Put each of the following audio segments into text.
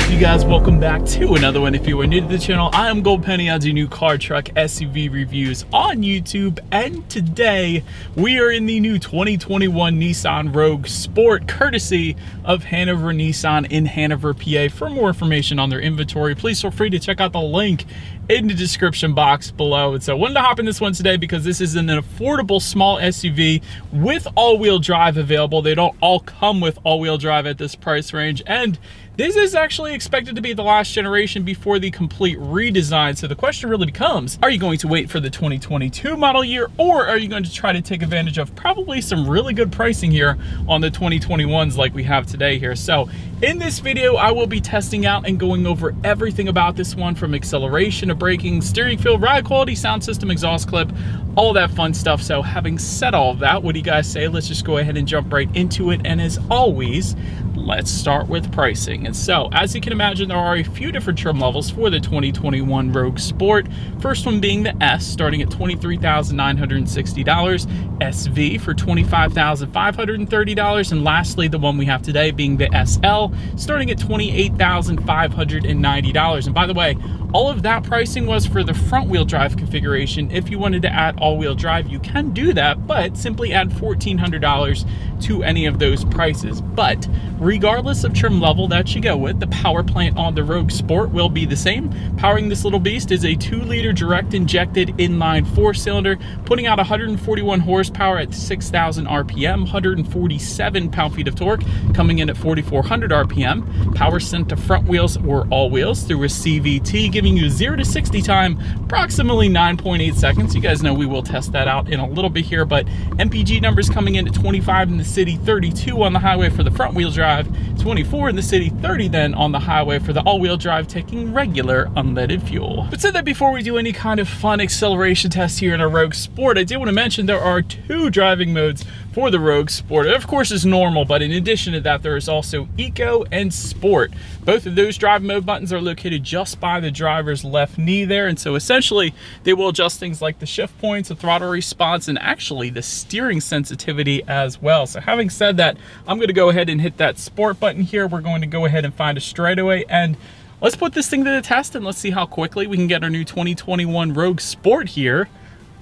You guys, welcome back to another one. If you are new to the channel, I am Gold Penny. I do new car, truck, SUV reviews on YouTube, and today we are in the new 2021 Nissan Rogue Sport, courtesy of Hanover Nissan in Hanover, PA. For more information on their inventory, please feel free to check out the link in the description box below. And so I wanted to hop in this one today because this is an affordable small SUV with all-wheel drive available. They don't all come with all-wheel drive at this price range, and this is actually expected to be the last generation before the complete redesign. So the question really becomes, are you going to wait for the 2022 model year, or are you going to try to take advantage of probably some really good pricing here on the 2021s like we have today here? So in this video, I will be testing out and going over everything about this one, from acceleration to braking, steering feel, ride quality, sound system, exhaust clip, all that fun stuff. So having said all of that, what do you guys say? Let's just go ahead and jump right into it. And as always, let's start with pricing. And so, as you can imagine, there are a few different trim levels for the 2021 Rogue Sport. First one being the S, starting at $23,960, SV for $25,530, and lastly, the one we have today being the SL, starting at $28,590. And by the way, all of that pricing was for the front wheel drive configuration. If you wanted to add all-wheel drive, you can do that, but simply add $1,400 to any of those prices. But regardless of trim level that you go with, the power plant on the Rogue Sport will be the same. Powering this little beast is a 2-liter direct injected inline 4-cylinder, putting out 141 horsepower at 6,000 RPM, 147 pound-feet of torque, coming in at 4,400 RPM. Power sent to front wheels or all wheels through a CVT, giving you 0 to 60 time approximately 9.8 seconds. You guys know we will test that out in a little bit here, but MPG numbers coming in at 25 in the city, 32 on the highway for the front wheel drive, 24 in the city, 30 then on the highway for the all-wheel drive, taking regular unleaded fuel. But said that before we do any kind of fun acceleration test here in a Rogue Sport, I did want to mention there are 2 driving modes for the Rogue Sport. Of course, is normal, but in addition to that, there is also Eco and Sport. Both of those drive mode buttons are located just by the driver's left knee there, and so essentially they will adjust things like the shift points, the throttle response, and actually the steering sensitivity as well. So having said that, I'm going to go ahead and hit that Sport button here. We're going to go ahead and find a straightaway, and let's put this thing to the test, and let's see how quickly we can get our new 2021 Rogue Sport here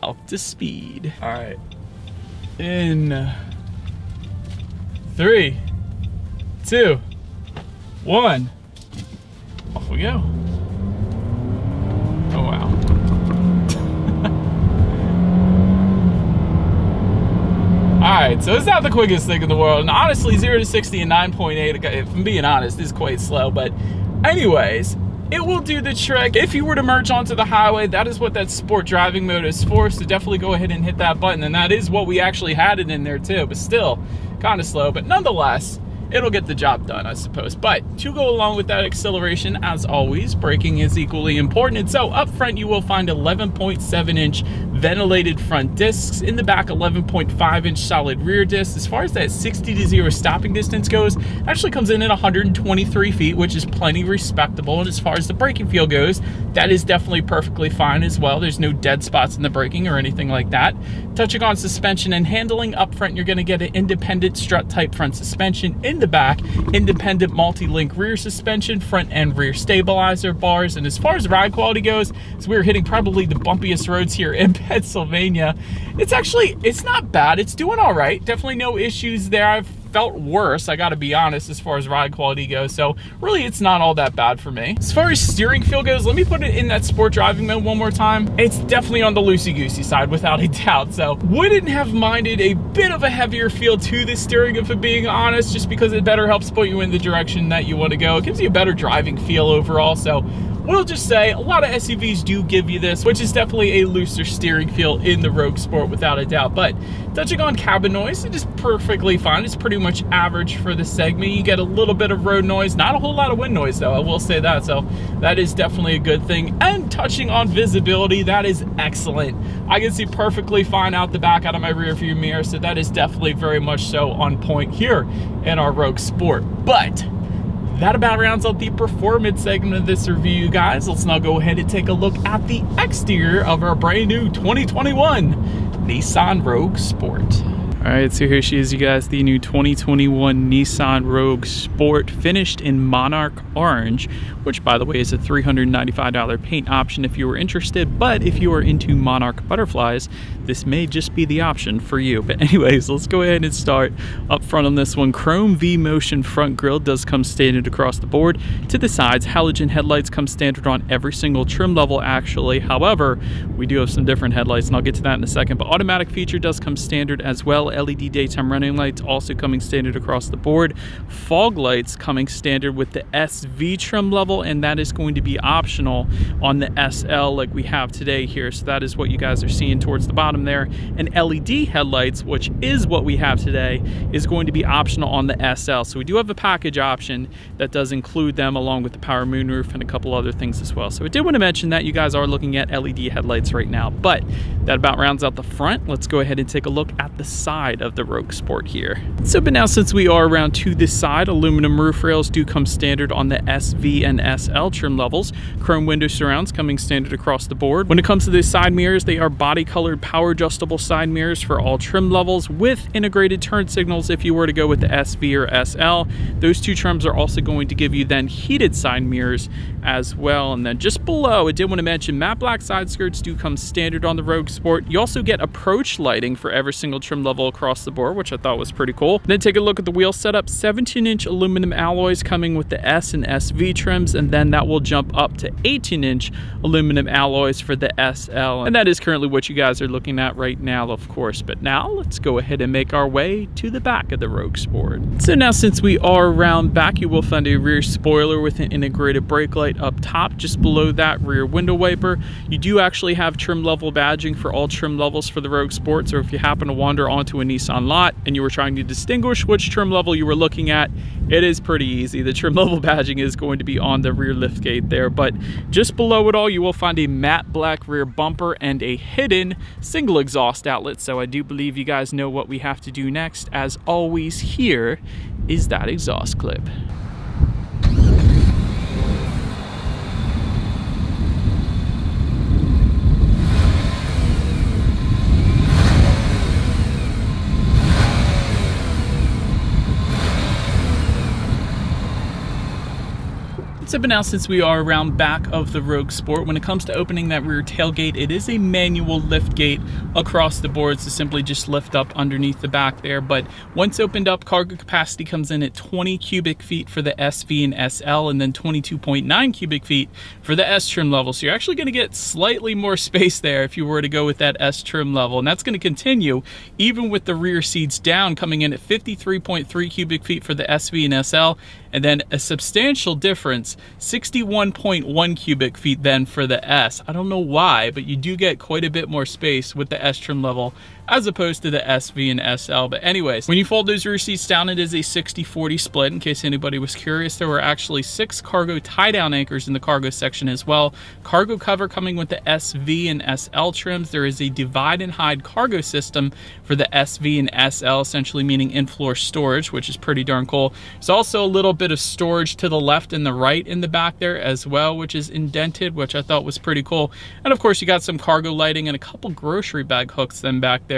up to speed. All right. In 3, 2, 1, off we go. Oh wow. Alright, so it's not the quickest thing in the world, and honestly 0 to 60 in 9.8, if I'm being honest, is quite slow, but anyways, it will do the trick. If you were to merge onto the highway, that is what that Sport driving mode is for, so definitely go ahead and hit that button, and that is what we actually had it in there too, but still kind of slow, but nonetheless, it'll get the job done, I suppose. But to go along with that acceleration, as always, braking is equally important. And so up front, you will find 11.7-inch ventilated front discs. In the back, 11.5-inch solid rear discs. As far as that 60 to 0 stopping distance goes, actually comes in at 123 feet, which is plenty respectable. And as far as the braking feel goes, that is definitely perfectly fine as well. There's no dead spots in the braking or anything like that. Touching on suspension and handling, up front, you're going to get an independent strut type front suspension. In the back, independent multi-link rear suspension, front and rear stabilizer bars. And as far as ride quality goes, as we're hitting probably the bumpiest roads here in Pennsylvania, it's not bad. It's doing all right. Definitely no issues there. I've felt worse, I gotta be honest, as far as ride quality goes, so really it's not all that bad for me. As far as steering feel goes, let me put it in that Sport driving mode one more time. It's definitely on the loosey-goosey side without a doubt, so wouldn't have minded a bit of a heavier feel to the steering, if I'm being honest, just because it better helps point you in the direction that you want to go. It gives you a better driving feel overall, so we'll just say a lot of SUVs do give you this, which is definitely a looser steering feel in the Rogue Sport without a doubt. But touching on cabin noise, it is perfectly fine. It's pretty much average for the segment. You get a little bit of road noise, not a whole lot of wind noise though, I will say that, so that is definitely a good thing. And touching on visibility, that is excellent. I can see perfectly fine out the back out of my rear view mirror, so that is definitely very much so on point here in our Rogue Sport. But that about rounds out the performance segment of this review, guys. Let's now go ahead and take a look at the exterior of our brand new 2021 Nissan Rogue Sport. All right, so here she is, you guys, the new 2021 Nissan Rogue Sport, finished in Monarch Orange, which, by the way, is a $395 paint option if you were interested. But if you are into Monarch butterflies, this may just be the option for you. But anyways, let's go ahead and start up front on this one. Chrome V-Motion front grille does come standard across the board. To the sides, halogen headlights come standard on every single trim level, actually. However, we do have some different headlights, and I'll get to that in a second. But automatic feature does come standard as well. LED daytime running lights also coming standard across the board. Fog lights coming standard with the SV trim level, and that is going to be optional on the SL like we have today here. So that is what you guys are seeing towards the bottom there. And LED headlights, which is what we have today, is going to be optional on the SL. So we do have a package option that does include them, along with the power moonroof and a couple other things as well. So I did want to mention that you guys are looking at LED headlights right now, but that about rounds out the front. Let's go ahead and take a look at the side of the Rogue Sport here. So, but now since we are around to this side, aluminum roof rails do come standard on the SV and SL trim levels. Chrome window surrounds coming standard across the board. When it comes to the side mirrors, they are body colored power adjustable side mirrors for all trim levels with integrated turn signals if you were to go with the SV or SL. Those two trims are also going to give you then heated side mirrors as well. And then just below, I did want to mention matte black side skirts do come standard on the Rogue Sport. You also get approach lighting for every single trim level across the board, which I thought was pretty cool. Then take a look at the wheel setup. 17-inch aluminum alloys coming with the S and SV trims, and then that will jump up to 18-inch aluminum alloys for the SL. And that is currently what you guys are looking at right now, of course. But now let's go ahead and make our way to the back of the Rogue Sport. So now, since we are around back, you will find a rear spoiler with an integrated brake light up top. Just below that, rear window wiper. You do actually have trim level badging for all trim levels for the Rogue Sport. So if you happen to wander onto a Nissan lot and you were trying to distinguish which trim level you were looking at, it is pretty easy. The trim level badging is going to be on the rear liftgate there, but just below it all, you will find a matte black rear bumper and a hidden single exhaust outlet. So I do believe you guys know what we have to do next. As always, here is that exhaust clip. So, but now since we are around back of the Rogue Sport, when it comes to opening that rear tailgate, it is a manual lift gate across the board, so simply just lift up underneath the back there. But once opened up, cargo capacity comes in at 20 cubic feet for the SV and SL, and then 22.9 cubic feet for the S trim level. So you're actually going to get slightly more space there if you were to go with that S trim level, and that's going to continue even with the rear seats down, coming in at 53.3 cubic feet for the SV and SL, and then a substantial difference, 61.1 cubic feet then for the S. I don't know why, but you do get quite a bit more space with the S trim level as opposed to the SV and SL. But anyways, when you fold those rear seats down, it is a 60-40 split. In case anybody was curious, there were actually 6 cargo tie-down anchors in the cargo section as well. Cargo cover coming with the SV and SL trims. There is a divide and hide cargo system for the SV and SL, essentially meaning in-floor storage, which is pretty darn cool. There's also a little bit of storage to the left and the right in the back there as well, which is indented, which I thought was pretty cool. And of course, you got some cargo lighting and a couple grocery bag hooks then back there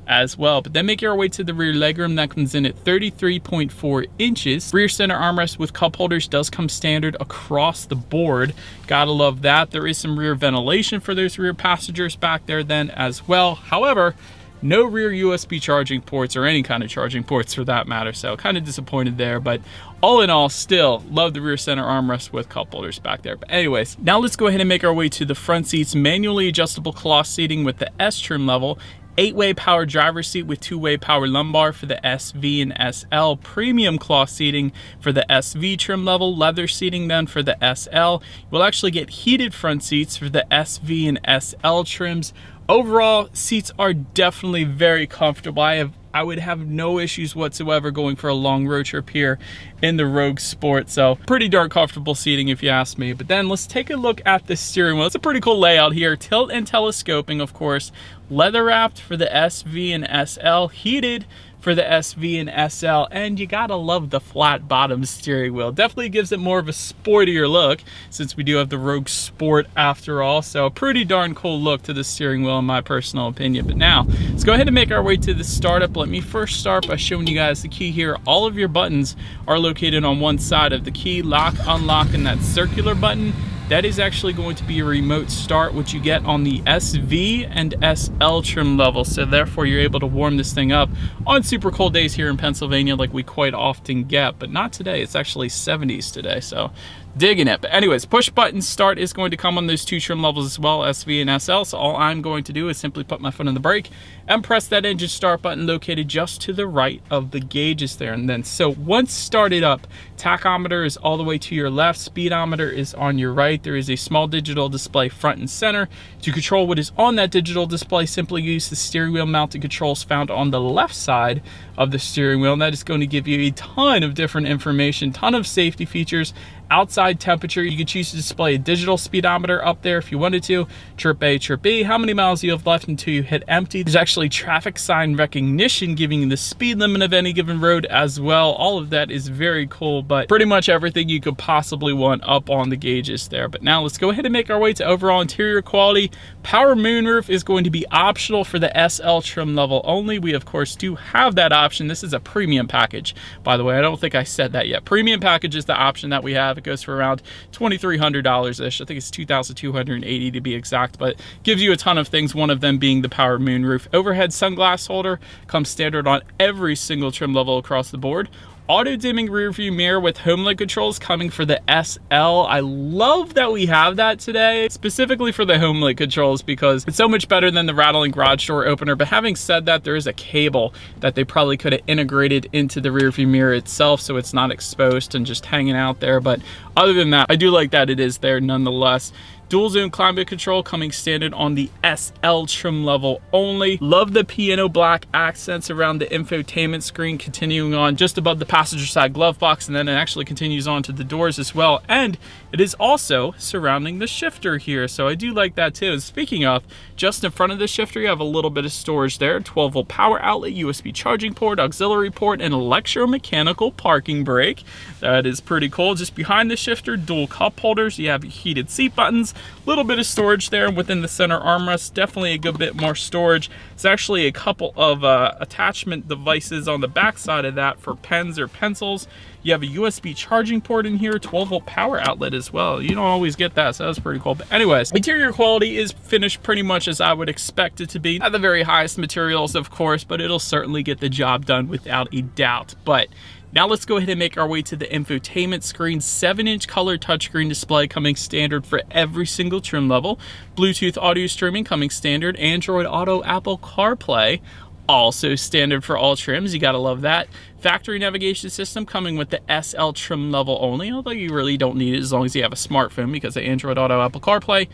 as well. But then making our way to the rear legroom, that comes in at 33.4 inches. Rear center armrest with cup holders does come standard across the board. Gotta love that. There is some rear ventilation for those rear passengers back there then as well. However, no rear USB charging ports, or any kind of charging ports for that matter, so kind of disappointed there. But all in all, still love the rear center armrest with cup holders back there. But anyways, now let's go ahead and make our way to the front seats. Manually adjustable cloth seating with the S trim level. 8-way power driver's seat with 2-way power lumbar for the SV and SL. Premium cloth seating for the SV trim level. Leather seating then for the SL. You'll actually get heated front seats for the SV and SL trims. Overall, seats are definitely very comfortable. I would have no issues whatsoever going for a long road trip here in the Rogue Sport. So pretty darn comfortable seating if you ask me. But then let's take a look at the steering wheel. It's a pretty cool layout here. Tilt and telescoping, of course. Leather wrapped for the SV and SL. Heated for the SV and SL, and you gotta love the flat bottom steering wheel. Definitely gives it more of a sportier look, since we do have the Rogue Sport after all. So a pretty darn cool look to the steering wheel in my personal opinion. But now let's go ahead and make our way to the startup. Let me first start by showing you guys the key here. All of your buttons are located on one side of the key. Lock, unlock, and that circular button, that is actually going to be a remote start, which you get on the SV and SL trim level. So therefore you're able to warm this thing up on super cold days here in Pennsylvania like we quite often get, but not today. It's actually 70s today, so digging it. But anyways, push button start is going to come on those two trim levels as well, SV and SL. So all I'm going to do is simply put my foot on the brake and press that engine start button located just to the right of the gauges there. And then so once started up, tachometer is all the way to your left, speedometer is on your right. There is a small digital display front and center. To control what is on that digital display, simply use the steering wheel mounted controls found on the left side of the steering wheel, and that is going to give you a ton of different information, ton of safety features. Outside temperature, you could choose to display a digital speedometer up there if you wanted to. Trip A, trip B, how many miles you have left until you hit empty. There's actually traffic sign recognition giving you the speed limit of any given road as well. All of that is very cool, but pretty much everything you could possibly want up on the gauges there. But now let's go ahead and make our way to overall interior quality. Power moonroof is going to be optional for the SL trim level only. We of course do have that option. This is a premium package, by the way. I don't think I said that yet. Premium package is the option that we have. It goes for around $2,300-ish. I think it's $2,280 to be exact, but gives you a ton of things, one of them being the power moonroof. Overhead sunglass holder comes standard on every single trim level across the board. Auto dimming rear view mirror with home light controls coming for the SL. I love that we have that today, specifically for the home light controls, because it's so much better than the rattling garage door opener. But having said that, there is a cable that they probably could have integrated into the rear view mirror itself, so it's not exposed and just hanging out there. But other than that, I do like that it is there nonetheless. Dual zone climate control coming standard on the SL trim level only. Love the piano black accents around the infotainment screen, continuing on just above the passenger side glove box, and then it actually continues on to the doors as well. And it is also surrounding the shifter here, so I do like that too. Speaking of, just in front of the shifter, you have a little bit of storage there. 12-volt power outlet, USB charging port, auxiliary port, and electromechanical parking brake. That is pretty cool. Just behind the shifter, dual cup holders. You have heated seat buttons. Little bit of storage there within the center armrest. Definitely a good bit more storage. It's actually a couple of attachment devices on the back side of that for pens or pencils. You have a USB charging port in here, 12-volt power outlet as well. You don't always get that, so that's pretty cool. But anyways, interior quality is finished pretty much as I would expect it to be. Not the very highest materials, of course, but it'll certainly get the job done without a doubt. But now let's go ahead and make our way to the infotainment screen. 7-inch color touchscreen display coming standard for every single trim level. Bluetooth audio streaming coming standard. Android Auto, Apple CarPlay also standard for all trims. You gotta love that. Factory navigation system coming with the SL trim level only, although you really don't need it as long as you have a smartphone because of Android Auto, Apple CarPlay.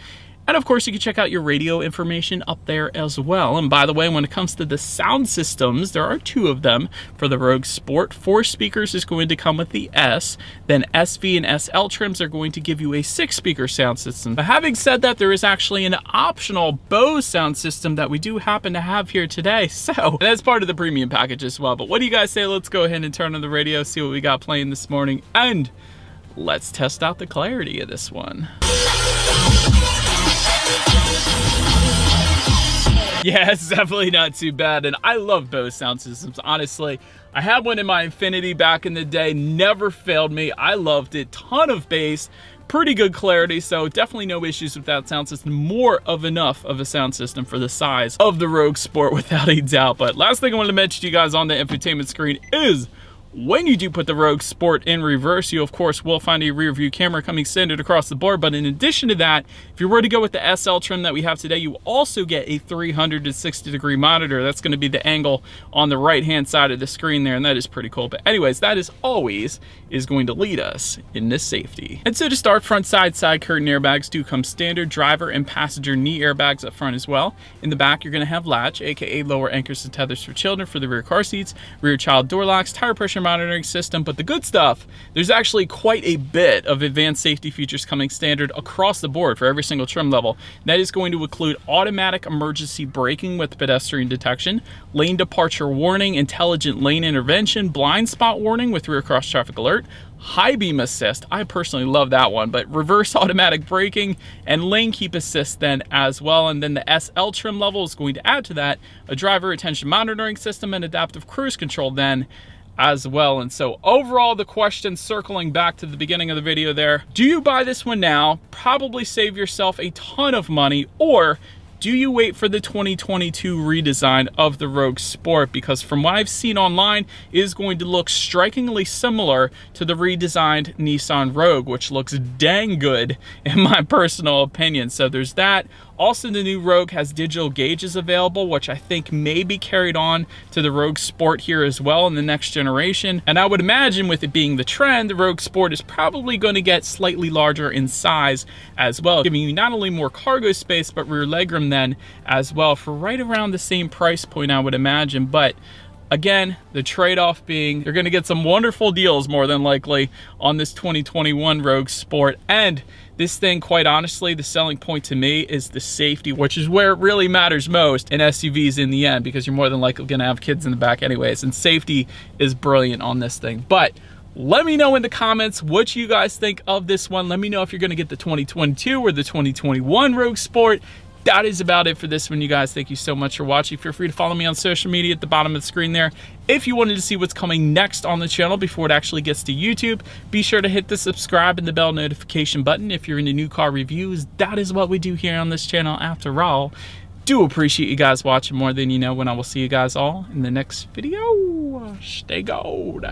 And of course, you can check out your radio information up there as well. And by the way, when it comes to the sound systems, there are 2 of them for the Rogue Sport. 4 speakers is going to come with the S. Then SV and SL trims are going to give you a 6-speaker sound system. But having said that, there is actually an optional Bose sound system that we do happen to have here today. So that's part of the premium package as well. But what do you guys say? Let's go ahead and turn on the radio, see what we got playing this morning, and let's test out the clarity of this one. Yeah, it's definitely not too bad, and I love Bose sound systems, honestly. I had one in my Infiniti back in the day, never failed me. I loved it, ton of bass, pretty good clarity, so definitely no issues with that sound system. More of enough of a sound system for the size of the Rogue Sport, without a doubt. But last thing I wanted to mention to you guys on the infotainment screen is when you do put the Rogue Sport in reverse, you of course will find a rear view camera coming standard across the board. But in addition to that, if you were to go with the SL trim that we have today, you also get a 360 degree monitor. That's going to be the angle on the right hand side of the screen there, and that is pretty cool. But anyways, that is always going to lead us into safety. And so to start, front side curtain airbags do come standard. Driver and passenger knee airbags up front as well. In the back, you're going to have latch, aka lower anchors and tethers for children for the rear car seats, rear child door locks, tire pressure temperature monitoring system, but the good stuff, there's actually quite a bit of advanced safety features coming standard across the board for every single trim level. That is going to include automatic emergency braking with pedestrian detection, lane departure warning, intelligent lane intervention, blind spot warning with rear cross traffic alert, high beam assist, I personally love that one, but reverse automatic braking and lane keep assist then as well. And then the SL trim level is going to add to that a driver attention monitoring system and adaptive cruise control then as well. And so overall, the question, circling back to the beginning of the video there, do you buy this one now, probably save yourself a ton of money, or do you wait for the 2022 redesign of the Rogue Sport? Because from what I've seen online, it is going to look strikingly similar to the redesigned Nissan Rogue, which looks dang good in my personal opinion. So there's that. Also, the new Rogue has digital gauges available, which I think may be carried on to the Rogue Sport here as well in the next generation. And I would imagine with it being the trend, the Rogue Sport is probably going to get slightly larger in size as well, giving you not only more cargo space, but rear legroom then as well for right around the same price point, I would imagine. But again, the trade-off being you're going to get some wonderful deals more than likely on this 2021 Rogue Sport. And this thing, quite honestly, the selling point to me is the safety, which is where it really matters most in SUVs in the end, because you're more than likely going to have kids in the back anyways, and safety is brilliant on this thing. But let me know in the comments what you guys think of this one. Let me know if you're going to get the 2022 or the 2021 Rogue Sport. That is about it for this one, you guys. Thank you so much for watching. Feel free to follow me on social media at the bottom of the screen there. If you wanted to see what's coming next on the channel before it actually gets to YouTube, be sure to hit the subscribe and the bell notification button if you're into new car reviews. That is what we do here on this channel after all. Do appreciate you guys watching more than you know, when I will see you guys all in the next video. Stay gold.